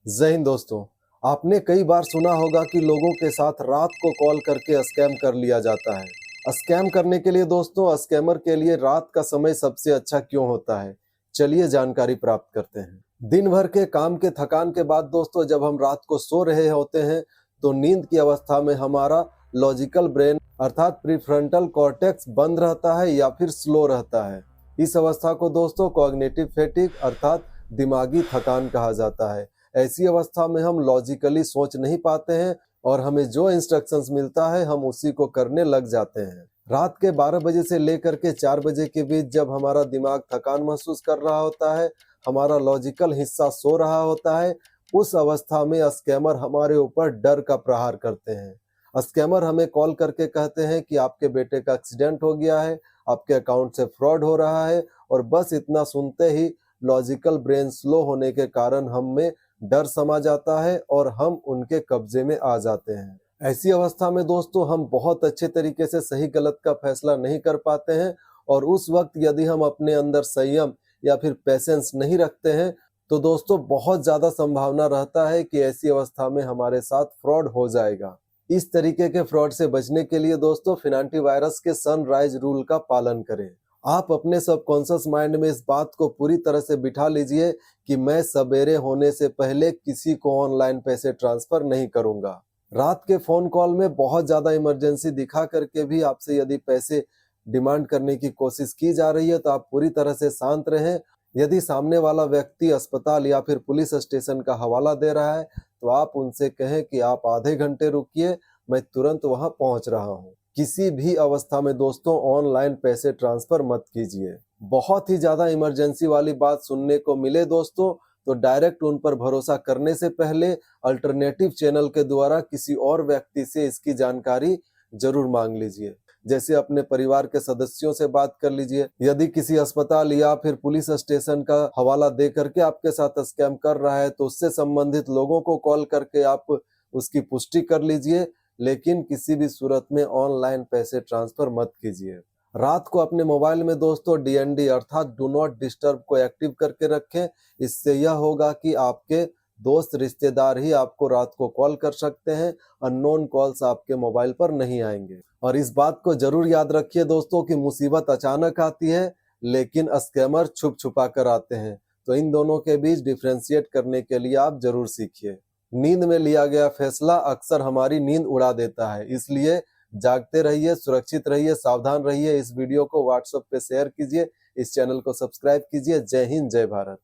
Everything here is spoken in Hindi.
जय हिंद दोस्तों। आपने कई बार सुना होगा कि लोगों के साथ रात को कॉल करके स्कैम कर लिया जाता है। स्कैम करने के लिए दोस्तों, स्कैमर के लिए रात का समय सबसे अच्छा क्यों होता है, चलिए जानकारी प्राप्त करते हैं। दिन भर के काम के थकान के बाद दोस्तों, जब हम रात को सो रहे होते हैं तो नींद की अवस्था में हमारा लॉजिकल ब्रेन अर्थात प्रीफ्रंटल कॉर्टेक्स बंद रहता है या फिर स्लो रहता है। इस अवस्था को दोस्तों कॉग्निटिव फैटिग अर्थात दिमागी थकान कहा जाता है। ऐसी अवस्था में हम लॉजिकली सोच नहीं पाते हैं और हमें जो इंस्ट्रक्शंस मिलता है हम उसी को करने लग जाते हैं। रात के 12 बजे से लेकर के 4 बजे के बीच जब हमारा दिमाग थकान महसूस कर रहा होता है, हमारा लॉजिकल हिस्सा सो रहा होता है, उस अवस्था में स्कैमर हमारे ऊपर डर का प्रहार करते हैं। स्कैमर हमें कॉल करके कहते हैं कि आपके बेटे का एक्सीडेंट हो गया है, आपके अकाउंट से फ्रॉड हो रहा है, और बस इतना सुनते ही लॉजिकल ब्रेन स्लो होने के कारण हम में डर समा जाता है और हम उनके कब्जे में आ जाते हैं। ऐसी अवस्था में दोस्तों हम बहुत अच्छे तरीके से सही गलत का फैसला नहीं कर पाते हैं, और उस वक्त यदि हम अपने अंदर संयम या फिर पेशेंस नहीं रखते हैं तो दोस्तों बहुत ज्यादा संभावना रहता है कि ऐसी अवस्था में हमारे साथ फ्रॉड हो जाएगा। इस तरीके के फ्रॉड से बचने के लिए दोस्तों फिनांटी वायरस के सनराइज रूल का पालन करें। आप अपने सबकॉन्शियस माइंड में इस बात को पूरी तरह से बिठा लीजिए कि मैं सवेरे होने से पहले किसी को ऑनलाइन पैसे ट्रांसफर नहीं करूंगा। रात के फोन कॉल में बहुत ज्यादा इमरजेंसी दिखा करके भी आपसे यदि पैसे डिमांड करने की कोशिश की जा रही है तो आप पूरी तरह से शांत रहें। यदि सामने वाला व्यक्ति अस्पताल या फिर पुलिस स्टेशन का हवाला दे रहा है तो आप उनसे कहें कि आप आधे घंटे रुकिए, मैं तुरंत वहां पहुंच रहा हूं। किसी भी अवस्था में दोस्तों ऑनलाइन पैसे ट्रांसफर मत कीजिए। बहुत ही ज्यादा इमरजेंसी वाली बात सुनने को मिले दोस्तों तो डायरेक्ट उन पर भरोसा करने से पहले अल्टरनेटिव चैनल के द्वारा किसी और व्यक्ति से इसकी जानकारी जरूर मांग लीजिए। जैसे अपने परिवार के सदस्यों से बात कर लीजिए। यदि किसी अस्पताल या फिर पुलिस स्टेशन का हवाला दे करके आपके साथ स्कैम कर रहा है तो उससे संबंधित लोगों को कॉल करके आप उसकी पुष्टि कर लीजिए, लेकिन किसी भी सूरत में ऑनलाइन पैसे ट्रांसफर मत कीजिए। रात को अपने मोबाइल में दोस्तों डीएनडी अर्थात डू नॉट डिस्टर्ब को एक्टिव करके रखें। इससे यह होगा कि आपके दोस्त रिश्तेदार ही आपको रात को कॉल कर सकते हैं, अननोन कॉल्स आपके मोबाइल पर नहीं आएंगे। और इस बात को जरूर याद रखिए दोस्तों कि मुसीबत अचानक आती है लेकिन स्कैमर छुप छुपा कर आते हैं, तो इन दोनों के बीच डिफ्रेंशिएट करने के लिए आप जरूर सीखिए। नींद में लिया गया फैसला अक्सर हमारी नींद उड़ा देता है, इसलिए जागते रहिए, सुरक्षित रहिए, सावधान रहिए। इस वीडियो को व्हाट्सएप पे शेयर कीजिए, इस चैनल को सब्सक्राइब कीजिए। जय हिंद, जय भारत।